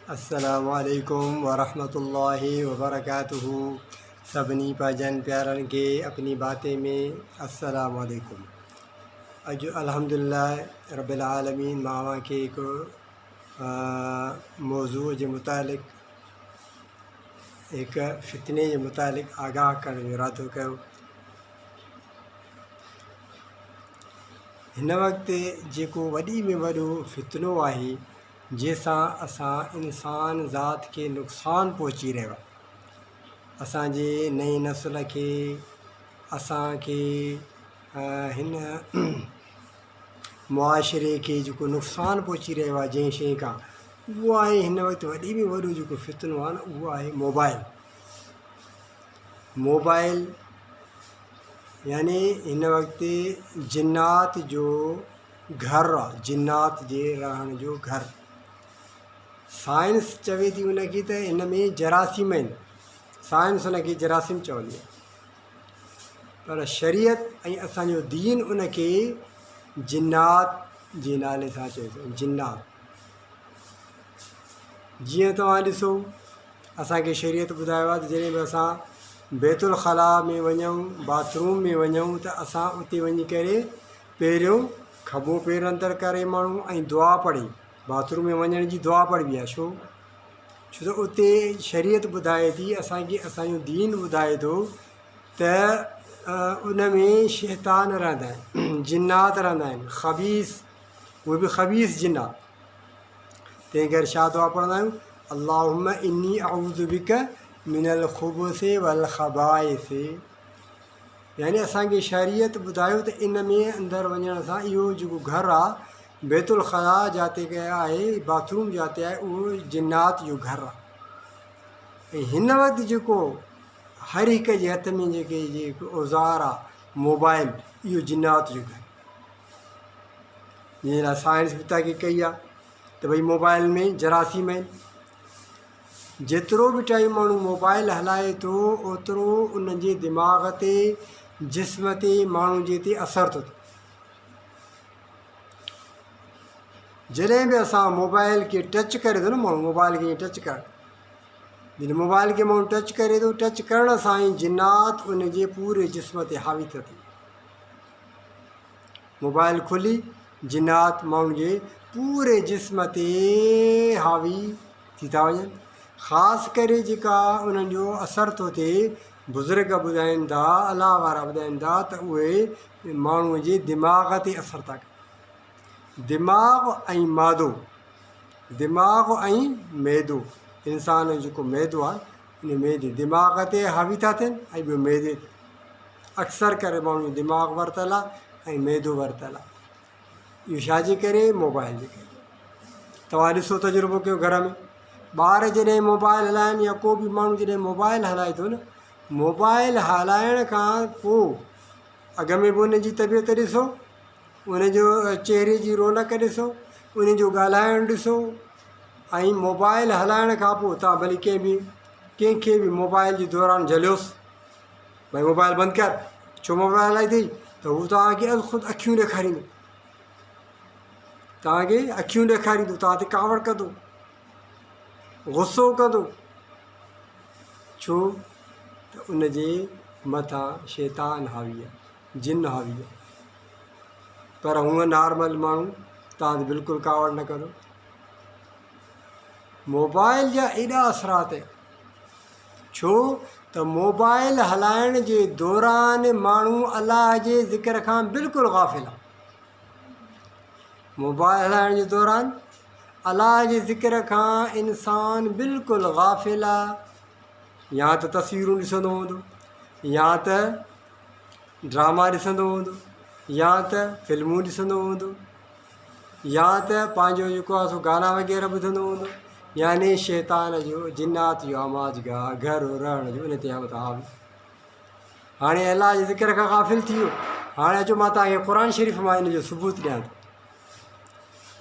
अस्सलामु अलैकुम वरहमतुल्लाहि वबरकातुहू। सभिनी भाइजन प्यारनि खे अपनी बातें में अस्सलामु अलैकुम। अॼु अल्हम्दुलिल्लाह रब्बिल आलमीन मां खे हिकु मौज़ू जे मुतालिक़ हिकु फितने जे मुतालिक़ आगाह करण जो इरादो कयो। हिन वक़्तु जेको वॾी में वॾो फितनो आहे जंहिंसां असां इंसान ज़ात खे नुक़सानु पहुची रहियो आहे, असांजे नई नस्ल खे, असांखे हिन मुआशिरे खे जेको नुक़सानु पहुची रहियो आहे जंहिं शइ खां, उहो आहे हिन वक़्तु वॾी में वॾो जेको फितनो आहे न, उहो आहे मोबाइल। यानी हिन वक़्तु जिन्नात जो घरु आहे, जिन्नात जे रहण जो घरु। साइंस चवे थी उनखे त हिन में जरासीम आहिनि, साइंस उनखे जरासीम चवंदी आहे, पर शरीयत ऐं असांजो दीन उनखे जिन्नात जे नाले सां चए थो। जिन्नात जीअं तव्हां ॾिसो, असांखे शरीयत ॿुधायो आहे त जॾहिं बि असां बैतुल ख़ला में वञूं, बाथरूम में वञूं, त असां उते वञी करे पहिरियों खॿो पेर अंदरि करे माण्हू ऐं दुआ पढ़े, बाथरूम में वञण जी दुआ पढ़बी आहे। छो त उते शरीयत ॿुधाए थी असांखे, असांजो दीन ॿुधाए थो त उन में शैतान रहंदा आहिनि, जिन्नात रहंदा आहिनि, ख़बीस, उहे बि ख़बीस जिन्नात। तंहिं करे छा दुआ पढ़ंदा आहियूं? अल्लाहुम्मा इन्नी अऊज़ु बिका मिनल ख़ुबुसि वल ख़बाइस। यानी असांखे शरीयत ॿुधायो त इन में अंदरि वञण सां इहो जेको घरु आहे, बैतुल ख़ला जिते आहे, बाथरूम जिते आहे, उहो जिन्नात जो घरु आहे। ऐं हिन वक़्तु जेको हर हिक जे हथ में जेको औज़ार आहे मोबाइल, इहो जिन्नात जो घरु। जंहिं लाइ साइंस बि तहक़ीक़ कई आहे त भई मोबाइल में जरासीम आहिनि। जेतिरो बि टाइम माण्हू मोबाइल हलाए थो, ओतिरो उन जे दिमाग़ ते, जिस्म ते, माण्हू जे ते असरु थो थिए। जॾहिं बि असां मोबाइल खे टच करे थो न, माण्हू मोबाइल खे ईअं टच कर, जॾहिं मोबाइल खे माण्हू टच करे थो, टच करण सां ई जिन्नात उन जे पूरे जिस्म ते हावी थो थिए। मोबाइल खुली, जिन्नात माण्हू जे पूरे जिस्म ते हावी थी था वञनि। ख़ासि करे जेका उन्हनि जो असरु थो थिए, बुज़ुर्ग ॿुधाइनि था, अलाह वारा ॿुधाइनि था त उहे माण्हूअ जे दिमाग़ ते असरु था कनि। दिमाग़ ऐं मादो, दिमाग़ ऐं मैदो, इंसान जो जेको मैदो आहे, इन मैदे दिमाग़ ते हावी था थियनि ऐं ॿियो मैदे ते। अक्सर करे माण्हू जो दिमाग़ वरितलु आहे ऐं मैदो वरितलु आहे। इहो छाजे करे? मोबाइल जे करे। तव्हां ॾिसो, तजुर्बो कयो घर में, ॿार जॾहिं मोबाइल हलाइनि या को बि माण्हू जॾहिं मोबाइल हलाए थो न, मोबाइल हलाइण खां पोइ अॻ में बि उनजी तबियत ॾिसो, उनजो चहिरे जी रौनक ॾिसो, उनजो ॻाल्हाइणु ॾिसो। ऐं मोबाइल हलाइण खां पोइ तव्हां भली कंहिंखे बि मोबाइल जे दौरान झलियोसि, भई मोबाइल बंदि कर, छो मोबाइल हलाई अथई, त हू तव्हांखे ख़ुदि अखियूं ॾेखारींदो, तव्हांखे अखियूं ॾेखारींदो, तव्हां ते कावड़ कंदो, गुस्सो कंदो। छो त उनजे मथां शैतान हावी आहे, जिन हावी आहे। पर हूअं नॉर्मल माण्हू तव्हां ते बिल्कुलु कावड़ न कंदो। मोबाइल जा एॾा असरात आहिनि। छो त मोबाइल हलाइण जे दौरान माण्हू अलाह जे ज़िक्र खां बिल्कुलु गाफ़िल आहे। मोबाइल हलाइण जे दौरान अलाह जे ज़िक्र खां इंसान बिल्कुलु गाफ़िल आहे। या त तस्वीरूं ॾिसंदो हूंदो, या त ड्रामा ॾिसंदो हूंदो, या त फिल्मूं ॾिसंदो हूंदो, या त पंहिंजो जेको आहे सो गाना वग़ैरह ॿुधंदो हूंदो। यानी शैतान जो, जिन्नात जो आमाज़गाह, घरु रहण जो इन ते हावी। हाणे अलाह जे ज़िक्र खां गाफ़िल थी वियो। हाणे अचो मां तव्हांखे क़ुर शरीफ़ मां इन जो सबूत ॾियां थो,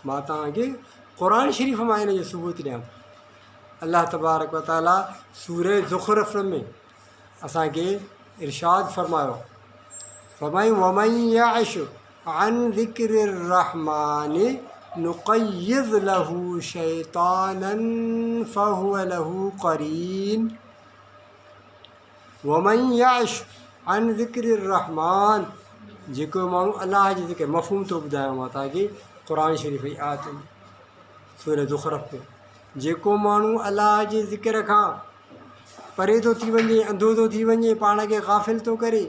मां तव्हांखे क़ुर शरीफ़ मां इन जो सबूत ॾियां थो। अलाह तबारक व ताला सूरह ज़ुख़रुफ़ में असांखे इरशाद फ़रमायो, वमन यअश अन ज़िक्र रहमान नुक़य्यिज़ लहू शैतानन फ़हुव लहू क़रीन वमन यअश अन ज़िक्रिर रहमान। जेको माण्हू अलाह जी ज़िक्र मफ़हूम थो ॿुधायां मां तव्हांखे क़ुर शरीफ़ जी आयत में सूरह ज़ुख़रफ़ में, जेको माण्हू अलाह जे ज़िक्र खां परे थो थी वञे, अंधो थो थी वञे, पाण खे ग़ाफ़िल थो करे,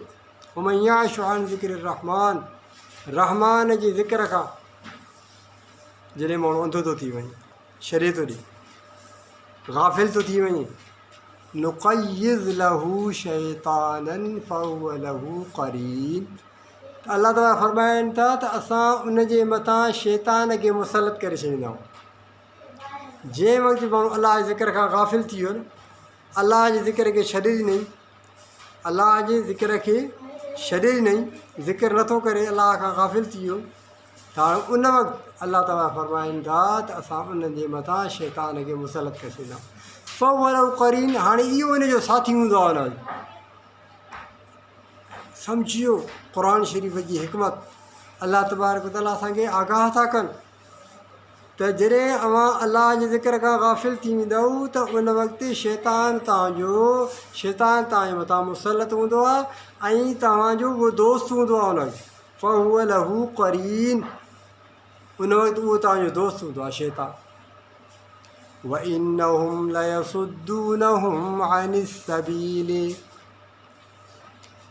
वमन यअश अन ज़िक्रिर रहमान, रहमान जे ज़िक्र खां जॾहिं माण्हू अंधो थो थी वञे, छॾे थो ॾिए, ग़ाफ़िल थो थी वञे, नुक़य्यिज़ लहू शैतानन फ़हुव लहू क़रीन। त अलाह ताला फ़रमाइनि था त असां उन जे मथां शैतान खे मुसलत करे छॾींदा आहियूं। जंहिं वक़्तु माण्हू अलाह जे ज़िक्र खां ग़ाफ़िल थी वियो न, अलाह जे ज़िक्र खे छॾे ॾिनई, अलाह जे ज़िक्र खे छॾे ॾिनई, ज़िक्र नथो करे, अलाह खां ग़ाफ़िल थी वियो, त हाणे उन वक़्तु अलाह ताला फ़रमाइनि था त असां उन्हनि जे मथां शैतान खे मुसलत करे छॾींदा आहियूं। फ़हुव लहू क़रीन, हाणे इहो इन जो साथी हूंदो आहे हुन जो। सम्झियो क़ुर शरीफ़ जी हिकमत। अलाह तबारक व तआला असांखे आगाह था कनि त जॾहिं अवां अलाह जे ज़िक्र खां ग़ाफ़िल थी वेंदव त उन वक़्तु शैतान तव्हांजे मथां मुसलत हूंदो आहे ऐं तव्हांजो उहो दोस्त हूंदो आहे हुनजो। फ़हुव लहू क़रीन, उन वक़्तु उहो तव्हांजो दोस्त हूंदो आहे शैतान। व इन्नहुम लयसुद्दूनहुम अनिस सबील,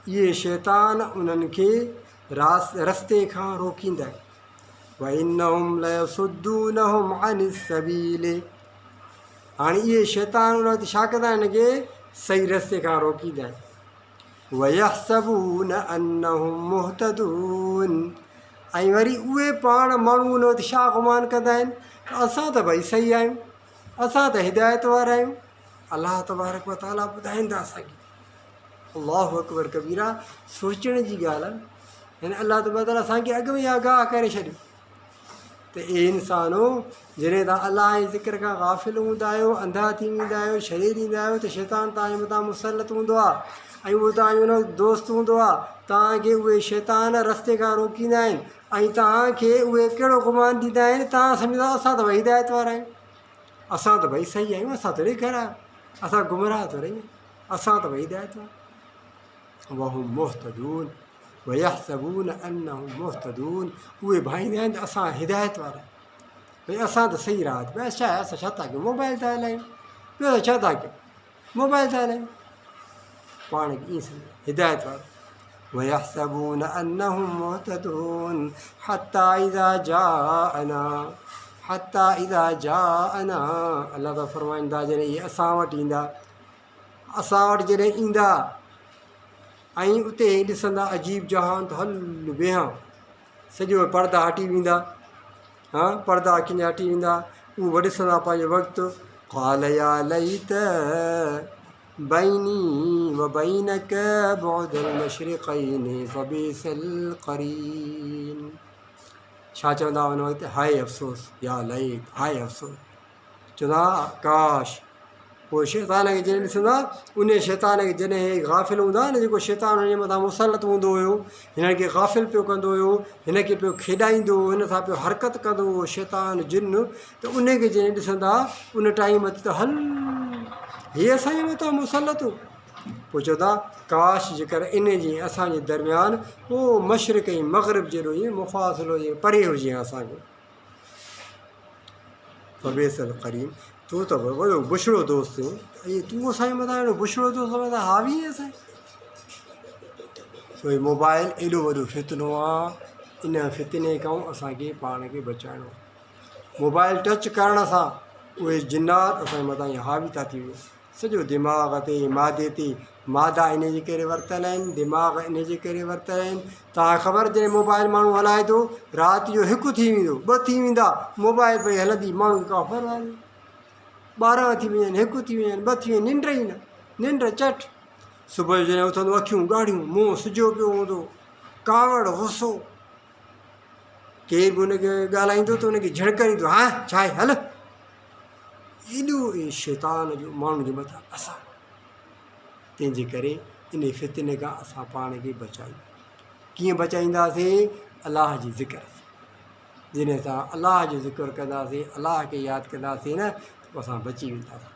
इहे शैतान उन्हनि खे रस्ते खां रोकींदा आहिनि। व इन्नहुम लयसुद्दूनहुम अनिस सबील, हाणे इहे शैतान उन वक़्तु छा कंदा आहिनि, हिनखे सही रस्ते खां रोकींदा आहिनि। वयहसबून अन्नहुम मुहतदून, ऐं वरी उहे पाण माण्हू उन वक़्तु छा गुमान कंदा आहिनि त असां त भई सही आहियूं, असां त हिदायत वारा आहियूं। अलाह तबारक व तआला ॿुधाईनि था असांखे, अल्लाहु अकबर कबीरा, सोचण जी ॻाल्हि आहे। हिन अलाह तबारक व तआला असांखे अॻु में ई आगाह करे छॾियो त ए इंसानो, जॾहिं तव्हां अलाह जे ज़िक्र खां ग़ाफ़िल हूंदा आहियो, अंधा थी वेंदा आहियो, छॾे ॾींदा आहियो, त शैतान तव्हांजे मथां मुसलत हूंदो आहे ऐं उहो तव्हांजो उन दोस्त हूंदो आहे। तव्हांखे उहे शैतान रस्ते खां रोकींदा आहिनि ऐं तव्हांखे उहे कहिड़ो गुमान ॾींदा आहिनि, तव्हां सम्झंदा असां त भई हिदायत वारा आहियूं, असां त भई सही आहियूं, असां थोरी ख़राब, असां गुमराह थोरी आहियूं, असां त भई हिदायत वारा। वहुम मुहतदून वयहसबून अन्नहुम मुहतदून, उहे भाईंदा आहिनि त असां हिदायत वारा आहियूं, भई असां त सही राह ते, बसि छा आहे, असां छा था कयूं, मोबाइल था हलायूं, ॿियो त छा था कयूं, मोबाइल था हलायूं, पाण खे ईअं सम्झो हिदायत वारो। वयहसबून अन्नहुम मुहतदून हत्ता इज़ा जाअना, हत्ता इज़ा जाअना, अलाह ताला फ़रमाईनि था जॾहिं इहे असां वटि ईंदा, असां वटि जॾहिं ईंदा ऐं उते ॾिसंदा अजीब जहान, त हल वेहां, सॼो पर्दा हटी वेंदा, हा पर्दा अखियुनि जा हटी वेंदा, उहो ॾिसंदा पंहिंजो वक़्तु। क़ाल या लैत बैनी व बैनक बुअदल मशरिक़ैनि फबिअसल क़रीन, छा चवंदा हुन वक़्तु, हाय अफ़सोस, या लैत, हाय अफ़सोस, चवंदा काश। पोइ शैतान खे जॾहिं ॾिसंदा, उन शैतान खे जॾहिं हे ग़ाफ़िल हूंदा न, जेको शैतान हुन जे मथां मुसलत हूंदो हुयो, हिन खे ग़ाफ़िल पियो कंदो हुयो, हिन खे पियो खेॾाईंदो हुओ, हिन सां पियो हरकत कंदो हुओ शैतान जिन, त उन खे जॾहिं ॾिसंदा उन टाइम ते त हल हे असांजे मथां मुसलत हो। पोइ चवंदा काश जेकर इन जी असांजे दरमियान पोइ मशरिक़ ऐं मग़रिब जहिड़ो ईअं मुफ़ासिलो हुजे, परे हुजे असांखे। फबिअसल क़रीन, तूं त वॾो बुछड़ो दोस्त आहीं, ऐं तूं असांजे मथां अहिड़ो बुछड़ो दोस्त मथां हावी आहे असांजे। सो मोबाइल एॾो वॾो फितनो आहे, इन फितने खां असांखे पाण खे बचाइणो आहे। मोबाइल टच करण सां उहे जिन्नात असांजे मथां ईअं हावी था थी वञनि, सॼो दिमाग़ ते, मादे ते, मादा इन जे करे वरितल आहिनि, दिमाग़ इन जे करे वरितल आहिनि। तव्हांखे ख़बर, जॾहिं मोबाइल माण्हू हलाए थो, राति जो 1 थी वेंदो, 2 थी वेंदा, मोबाइल पई हलंदी, माण्हू खे का परवाह न, 12 थी वञनि, 1 थी वञनि, 2 थी वञनि, निंड ई न, निंड चट। सुबुह जो जॾहिं उथंदो, अखियूं ॻाढ़ियूं, मुंहुं सिजो पियो हूंदो, कावड़ गुसो, केर बि हुनखे ॻाल्हाईंदो त हुनखे झिड़कंदो, हा छा आहे हल। एॾो शैतान जो माण्हुनि जे मथां असरु, तंहिंजे करे इन फितने खां असां पाण खे बचायूं। कीअं बचाईंदासीं? अलाह जी ज़िक्र, जिन सां अलाह जो ज़िक्र कंदासीं, अलाह खे यादि कंदासीं न, पोइ असां बची वेंदासीं।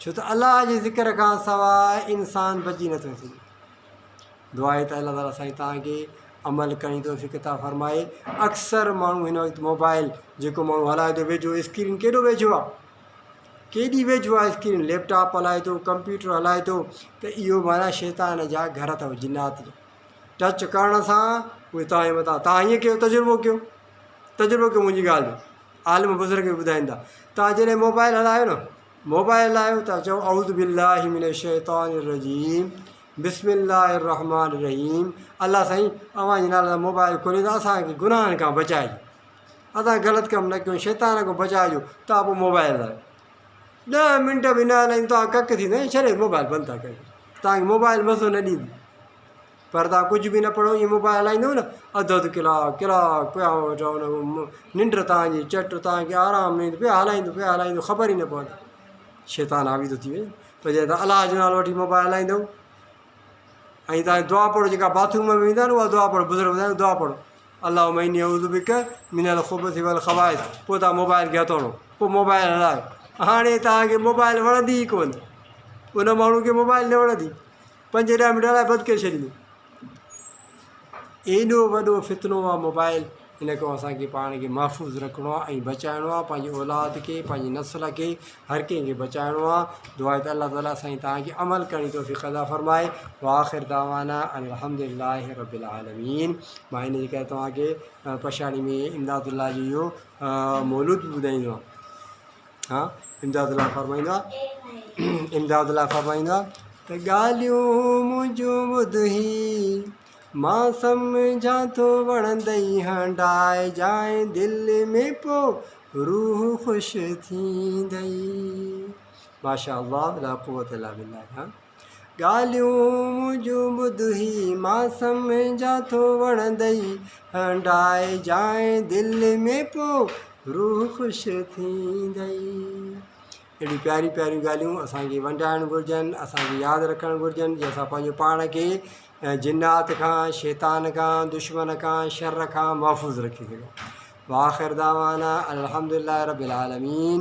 छो त अलाह जे ज़िक्र खां सवाइ इंसानु बची नथो सघे। दुआ आहे त अलाह ताला साईं तव्हांखे अमल करण जी तौफ़ीक़ अता फ़रमाए। अक्सर माण्हू हिन वक़्तु मोबाइल जेको माण्हू हलाए थो वेझो, स्क्रीन केॾो वेझो आहे, केॾी वेझो आहे स्क्रीन, लैपटॉप हलाए थो, कंप्यूटर हलाए थो, त इहो माना शैतान जा घर अथव, जिन्नात जा। टच करण सां उहे तव्हांजे मथां, तव्हां हीअं कयो, तजुर्बो कयो मुंहिंजी ॻाल्हि जो, आलिम बुज़ुर्ग ॿुधाईंदा। तव्हां जॾहिं मोबाइल हलायो न, मोबाइल हलायो त चओ औज़ु बिल्लाहि मिनश शैतानिर रजीम बिस्मिल्लाहिर रहमानिर रहीम। अलाह साईं अव्हांजे नाले सां मोबाइल खोले त असांखे गुनाहनि खां बचाइजो, असां ग़लति कमु न कयूं, शैतान खां बचाइजो। तव्हां पोइ मोबाइल हलायो, 10 मिंट बि न हलाईंदो, तव्हां कक थींदा, छॾे मोबाइल बंदि था कयो, तव्हांखे मोबाइल मज़ो न ॾींदी। पर तव्हां कुझु बि न पढ़ो, ईअं मोबाइल हलाईंदव न, अधु कलाकु पिया वठो, निंड तव्हांजी चट, तव्हांखे आरामु न ईंदो, पिया हलाईंदो ख़बर ई न पवंदी, शैतान हावी थो थी वञे। पर जॾहिं तव्हां अलाह जो नालो वठी मोबाइल हलाईंदव, ऐं तव्हांजी दुआ पढ़ो, जेका बाथरूम में वेंदा आहिनि उहा दुआ पढ़ो, बुज़ुर्ग ॿुधाईंदा दुआ पढ़ो, अल्लाहुम्मा इन्नी अऊज़ु बिका मिनल ख़ुबुसि वल ख़बाइस। पोइ तव्हां मोबाइल खे हथोड़ो, पोइ मोबाइल हलायो। हाणे तव्हांखे मोबाइल वणंदी ई कोन, उन माण्हू खे मोबाइल न वणंदी, 5-10 मिंट हलाए बंदि करे छॾींदो। एॾो वॾो फितनो आहे मोबाइल, इन खां असांखे पाण खे महफ़ूज़ रखिणो आहे ऐं बचाइणो आहे, पंहिंजी औलाद खे, पंहिंजी नस्ल खे, हर कंहिंखे बचाइणो आहे। दुआ आहे त अलाह ताला साईं तव्हांखे अमल करण जी तौफ़ीक़ अता फ़रमाए। वाख़िर दावाना अल्हम्दुलिल्लाहि रब्बिल आलमीन। मां इन जे करे तव्हांखे पछाड़ी में इमदादुल्लाह जो इहो मौलूद ॿुधाईंदो आहे। हा, इमदादुल्लाह फरमाईंदो आहे त ॻाल्हियूं मुंहिंजूं ॿुधी मां सम्झां थो वणंदई हंडाए जाए, दिलि में पोइ रूह ख़ुशि थींदई। माशा अल्लाह ला क़ुव्वत इल्ला बिल्लाह। हा, ॻाल्हियूं मुंहिंजूं ॿुधी मां सम्झां थो वणंदई हंडाए जाए, दिलि में पोइ रूह ख़ुशि थींदई। अहिड़ी प्यारी प्यारियूं ॻाल्हियूं असांखे वंडाइणु घुरिजनि, असांखे यादि रखणु घुरिजनि, जीअं असां पंहिंजो पाण खे जिन्नात खां, शैतान खां, दुश्मन खां, शर खां महफ़ूज़ रखी सघूं। वाख़िर दावाना अल्हम्दुलिल्लाहि रब्बिल आलमीन।